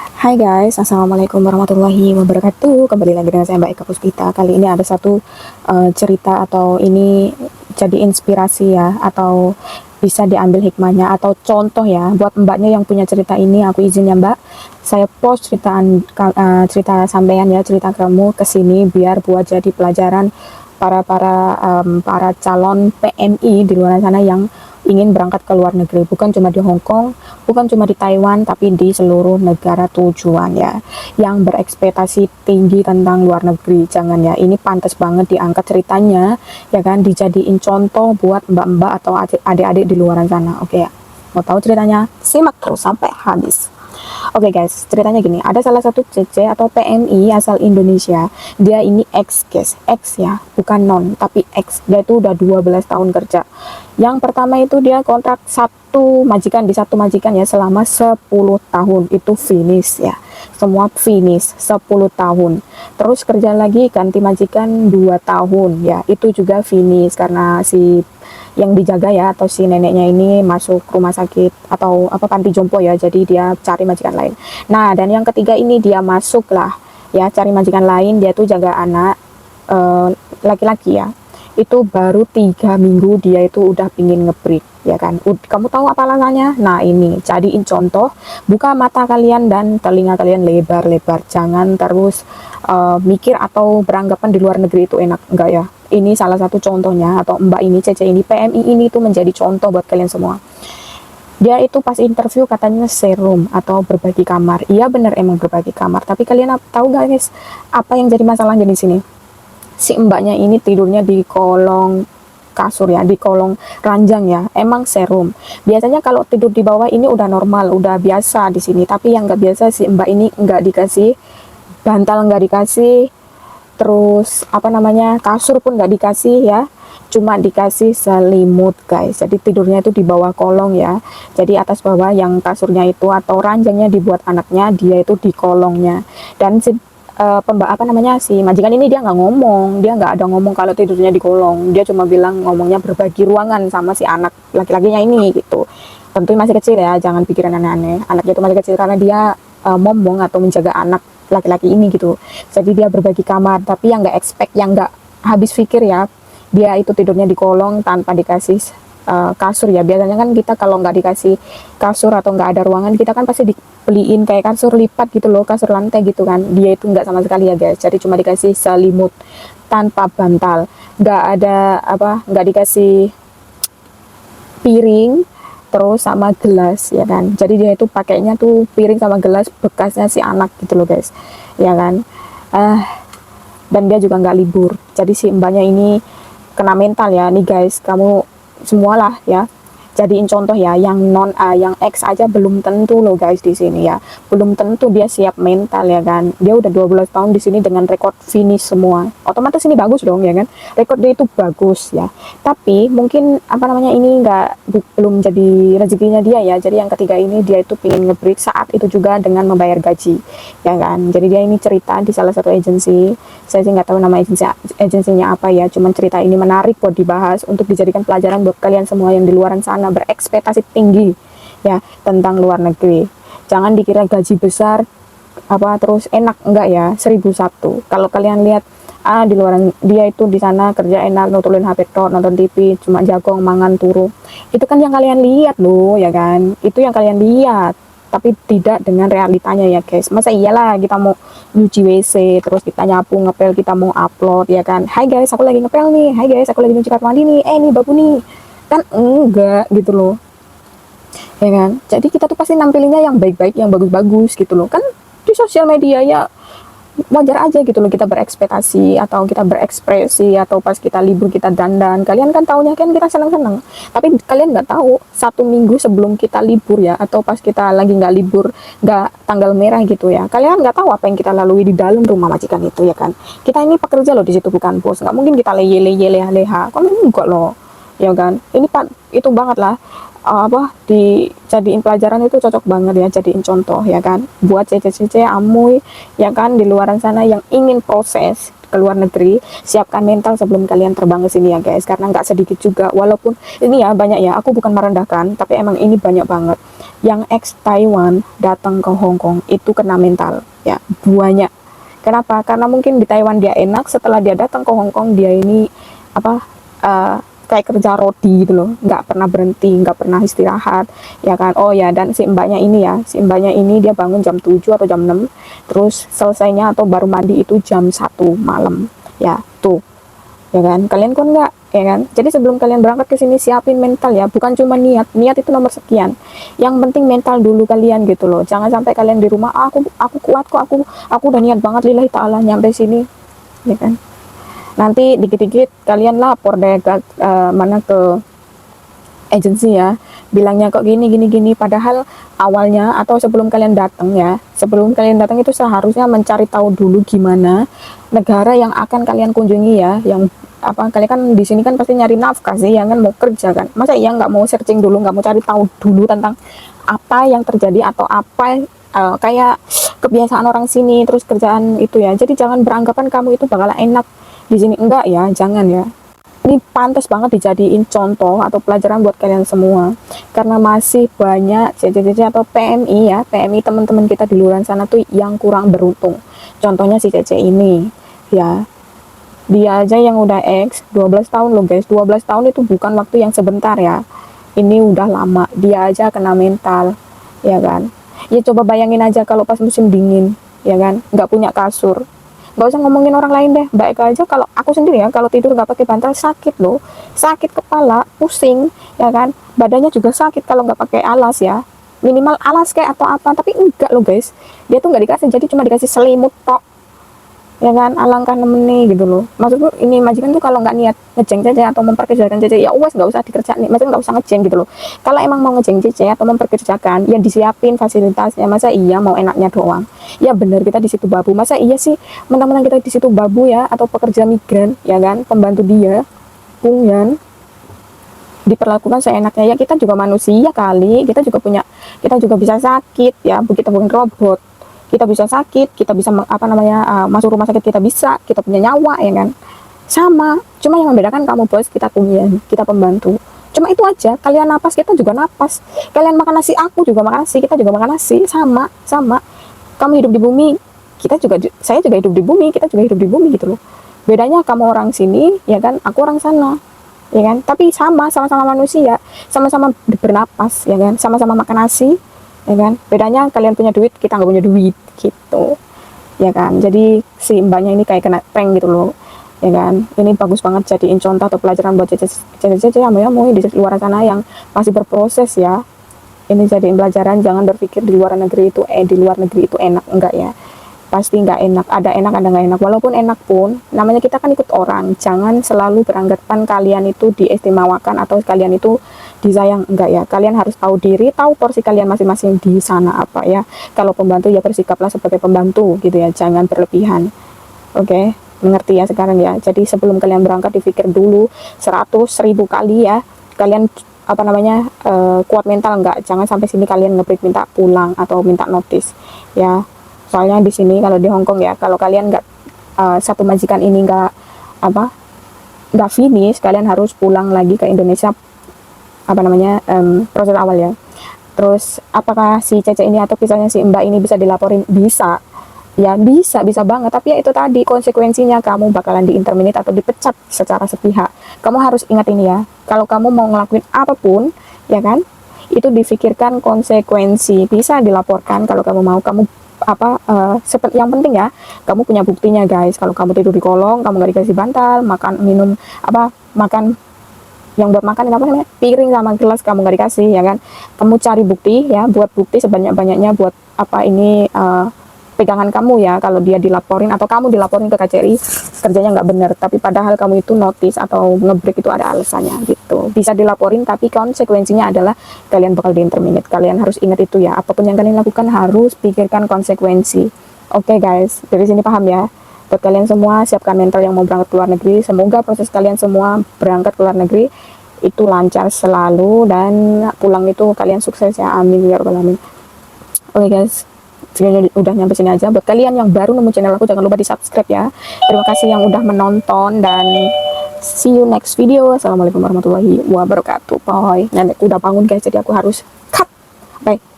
Hai guys, assalamualaikum warahmatullahi wabarakatuh. Kembali lagi dengan saya Mbak Eka Puspita. Kali ini ada satu cerita atau ini jadi inspirasi ya, atau bisa diambil hikmahnya atau contoh ya buat mbaknya yang punya cerita ini. Aku izin ya Mbak, saya post cerita sampean ya, cerita kamu ke sini biar buat jadi pelajaran para calon PMI di luar sana yang ingin berangkat ke luar negeri, bukan cuma di Hong Kong, bukan cuma di Taiwan, tapi di seluruh negara tujuan ya, yang berekspektasi tinggi tentang luar negeri. Jangan ya, ini pantas banget diangkat ceritanya, ya kan, dijadiin contoh buat mbak-mbak atau adik-adik di luar sana. Oke ya, mau tahu ceritanya? Simak terus sampai habis. Oke guys, ceritanya gini, ada salah satu CC atau PMI asal Indonesia. Dia ini ex guys, ex ya, bukan non, tapi ex. Dia itu udah 12 tahun kerja. Yang pertama itu dia kontrak satu majikan di satu majikan ya selama 10 tahun. Itu finish ya. Semua finish 10 tahun. Terus kerja lagi ganti majikan 2 tahun ya. Itu juga finish karena si yang dijaga ya atau si neneknya ini masuk rumah sakit atau apa panti jompo ya, jadi dia cari majikan lain. Nah, dan yang ketiga ini dia masuk lah ya, cari majikan lain, dia tuh jaga anak laki-laki ya. Itu baru 3 minggu dia itu udah pingin ngebreak ya kan. Kamu tahu apa alasannya? Nah, ini jadiin contoh, buka mata kalian dan telinga kalian lebar-lebar, jangan terus mikir atau beranggapan di luar negeri itu enak, enggak ya. Ini salah satu contohnya, atau mbak ini, Cece ini, PMI ini tuh menjadi contoh buat kalian semua. Dia itu pas interview katanya serum atau berbagi kamar. Iya bener emang berbagi kamar, tapi kalian tahu gak guys, apa yang jadi masalahnya di sini? Si mbaknya ini tidurnya di kolong kasur ya, di kolong ranjang ya, emang serum. Biasanya kalau tidur di bawah ini udah normal, udah biasa di sini, tapi yang nggak biasa si mbak ini nggak dikasih bantal, nggak dikasih, terus apa namanya, kasur pun nggak dikasih ya, cuma dikasih selimut guys. Jadi tidurnya itu di bawah kolong ya, jadi atas bawah yang kasurnya itu atau ranjangnya dibuat anaknya, dia itu di kolongnya. Dan si apa namanya, si majikan ini dia nggak ngomong, dia nggak ada ngomong kalau tidurnya di kolong, dia cuma bilang ngomongnya berbagi ruangan sama si anak laki-lakinya ini gitu. Tentu masih kecil ya, jangan pikiran aneh-aneh, anaknya itu masih kecil karena dia momong atau menjaga anak laki-laki ini gitu. Jadi dia berbagi kamar, tapi yang nggak expect, yang nggak habis pikir ya, dia itu tidurnya di kolong tanpa dikasih kasur ya. Biasanya kan kita kalau nggak dikasih kasur atau nggak ada ruangan, kita kan pasti dibeliin kayak kasur lipat gitu loh, kasur lantai gitu kan. Dia itu nggak sama sekali ya guys, jadi cuma dikasih selimut tanpa bantal, nggak ada apa, nggak dikasih piring terus sama gelas ya kan. Jadi dia itu pakainya tuh piring sama gelas bekasnya si anak gitu loh guys, ya kan. Dan dia juga nggak libur, jadi si mbaknya ini kena mental ya nih guys. Kamu semualah ya, jadiin contoh ya, yang non yang X aja belum tentu loh guys di sini ya, belum tentu dia siap mental ya kan. Dia udah 12 tahun di sini dengan rekor finish semua, otomatis ini bagus dong ya kan, rekor dia itu bagus ya. Tapi mungkin apa namanya, ini belum jadi rezekinya dia ya. Jadi yang ketiga ini dia itu pengen ngebreak saat itu juga dengan membayar gaji ya kan. Jadi dia ini cerita di salah satu agensi, saya sih nggak tahu nama agensinya apa ya, cuman cerita ini menarik buat dibahas untuk dijadikan pelajaran buat kalian semua yang di luar sana berekspektasi tinggi ya tentang luar negeri. Jangan dikira gaji besar apa terus enak, enggak ya. 1001 kalau kalian lihat di luar, dia itu di sana kerja enak, nutulin HP tok, nonton TV, cuma jagong mangan turu. Itu kan yang kalian lihat loh ya kan, itu yang kalian lihat, tapi tidak dengan realitanya ya guys. Masa iyalah kita mau nyuci WC, terus kita nyapu ngepel, kita mau upload ya kan, hai guys aku lagi ngepel nih, hai guys aku lagi nyuci kamar mandi nih, nih babu nih, kan enggak gitu loh ya kan. Jadi kita tuh pasti nampilinnya yang baik-baik, yang bagus-bagus gitu loh kan. Di sosial media ya wajar aja gitu loh kita berekspektasi atau kita berekspresi, atau pas kita libur kita dandan, kalian kan taunya kan kita senang-senang. Tapi kalian nggak tahu 1 minggu sebelum kita libur ya, atau pas kita lagi nggak libur, nggak tanggal merah gitu ya, kalian nggak tahu apa yang kita lalui di dalam rumah majikan itu ya kan. Kita ini pekerja loh di situ, bukan bos. Nggak mungkin kita leye-leye leha-leha kan, enggak loh ya kan. Ini itu banget lah, apa, dijadiin pelajaran itu cocok banget ya, jadiin contoh ya kan buat cece-cece amuy ya kan di luaran sana yang ingin proses ke luar negeri, siapkan mental sebelum kalian terbang ke sini ya guys, karena nggak sedikit juga, walaupun ini ya banyak ya, aku bukan merendahkan, tapi emang ini banyak banget yang ex Taiwan datang ke Hong Kong itu kena mental ya, banyak. Kenapa? Karena mungkin di Taiwan dia enak, setelah dia datang ke Hong Kong dia ini apa kayak kerja roti gitu loh, nggak pernah berhenti, nggak pernah istirahat ya kan. Oh ya, dan si mbaknya ini ya, si mbaknya ini dia bangun jam 7 atau jam 6, terus selesainya atau baru mandi itu jam 1 malam ya tuh, ya kan. Kalian kan nggak, ya kan. Jadi sebelum kalian berangkat ke sini siapin mental ya, bukan cuma niat, niat itu nomor sekian, yang penting mental dulu kalian gitu loh. Jangan sampai kalian di rumah, aku kuat kok, aku udah niat banget lillahi ta'ala nyampe sini, ya kan. Nanti dikit-dikit kalian lapor deh ke mana, ke agensi ya, bilangnya kok gini gini gini, padahal awalnya atau sebelum kalian datang ya, sebelum kalian datang itu seharusnya mencari tahu dulu gimana negara yang akan kalian kunjungi ya, yang apa, kalian kan di sini kan pasti nyari nafkah sih, yang kan mau kerja kan, masa iya nggak mau searching dulu, nggak mau cari tahu dulu tentang apa yang terjadi atau apa kayak kebiasaan orang sini, terus kerjaan itu ya. Jadi jangan beranggapan kamu itu bakal enak di sini, enggak ya, jangan ya. Ini pantas banget dijadiin contoh atau pelajaran buat kalian semua, karena masih banyak CC atau PMI ya, PMI teman-teman kita di luar sana tuh yang kurang beruntung. Contohnya si CC ini ya, dia aja yang udah X 12 tahun loh guys, 12 tahun itu bukan waktu yang sebentar ya, ini udah lama, dia aja kena mental ya kan. Ya coba bayangin aja kalau pas musim dingin ya kan, nggak punya kasur. Nggak usah ngomongin orang lain deh, baik aja kalau aku sendiri ya, kalau tidur nggak pakai bantal sakit loh, sakit kepala, pusing ya kan, badannya juga sakit kalau nggak pakai alas ya, minimal alas kayak atau apa. Tapi enggak loh guys, dia tuh nggak dikasih, jadi cuma dikasih selimut tok ya kan. Alangkah nemennya gitu loh. Maksudku ini majikan tuh kalau nggak niat ngejeng Cece atau memperkerjakan Cece, ya uas nggak usah dikerjain, maksudnya nggak usah ngejeng gitu loh. Kalau emang mau ngejeng Cece atau memperkerjakan, ya disiapin fasilitasnya. Masa iya mau enaknya doang? Ya bener, kita di situ babu, masa iya sih mentang-mentang kita di situ babu ya, atau pekerja migran ya kan, pembantu dia punyan, diperlakukan seenaknya. Ya kita juga manusia kali, kita juga punya, kita juga bisa sakit ya, kita bukan robot, kita bisa sakit, kita bisa apa namanya masuk rumah sakit, kita punya nyawa ya kan. Sama, cuma yang membedakan kamu bos, kita punyan, kita pembantu, cuma itu aja. Kalian napas, kita juga napas. Kalian makan nasi, aku juga makan nasi, kita juga makan nasi, sama sama. Kamu hidup di bumi, kita juga, saya juga hidup di bumi, kita juga hidup di bumi gitu loh. Bedanya kamu orang sini ya kan, aku orang sana ya kan, tapi sama-sama manusia, sama-sama bernapas ya kan, sama-sama makan nasi ya kan. Bedanya kalian punya duit, kita nggak punya duit gitu ya kan. Jadi si mbaknya ini kayak kena prank gitu loh ya kan. Ini bagus banget jadiin contoh atau pelajaran buat cece ya mau di luar sana yang masih berproses ya. Ini jadiin pelajaran, jangan berpikir di luar negeri itu enak, enggak ya, pasti nggak enak, ada nggak enak. Walaupun enak pun namanya kita kan ikut orang, jangan selalu beranggapan kalian itu diistimewakan atau kalian itu disayang, enggak ya. Kalian harus tahu diri, tahu porsi kalian masing-masing di sana apa ya. Kalau pembantu ya bersikaplah sebagai pembantu gitu ya, jangan berlebihan. Oke, mengerti ya sekarang ya. Jadi sebelum kalian berangkat dipikir dulu 100.000 kali ya, kalian apa namanya kuat mental enggak. Jangan sampai sini kalian ngebreak minta pulang atau minta notice ya. Soalnya di sini kalau di Hong Kong ya, kalau kalian nggak satu majikan ini nggak finish, kalian harus pulang lagi ke Indonesia, apa namanya proses awal ya. Terus apakah si Cece ini atau misalnya si Mbak ini bisa dilaporin? Bisa ya, bisa banget. Tapi ya itu tadi konsekuensinya, kamu bakalan di-interminate atau dipecat secara sepihak. Kamu harus ingat ini ya, kalau kamu mau ngelakuin apapun ya kan, itu difikirkan konsekuensi. Bisa dilaporkan kalau kamu mau, kamu seperti yang penting ya, kamu punya buktinya guys. Kalau kamu tidur di kolong, kamu nggak dikasih bantal, makan minum makan yang buat makan apa namanya, piring sama gelas kamu nggak dikasih ya kan. Kamu cari bukti ya, buat bukti sebanyak-banyaknya buat ini pegangan kamu ya. Kalau dia dilaporin atau kamu dilaporin ke KCRI kerjanya nggak bener, tapi padahal kamu itu notice atau ngebreak itu ada alasannya gitu. Bisa dilaporin, tapi konsekuensinya adalah kalian bakal di-interminate. Kalian harus ingat itu ya, apapun yang kalian lakukan harus pikirkan konsekuensi. Oke guys, dari sini paham ya. Buat kalian semua, siapkan mental yang mau berangkat ke luar negeri. Semoga proses kalian semua berangkat ke luar negeri itu lancar selalu, dan pulang itu kalian sukses ya, amin ya rabbal alamin. Oke guys, videonya udah nyampe sini aja. Buat kalian yang baru nemu channel aku, jangan lupa di subscribe ya. Terima kasih yang udah menonton, dan see you next video. Assalamualaikum warahmatullahi wabarakatuh. Bye. Nenekku udah bangun guys, jadi aku harus cut. Bye.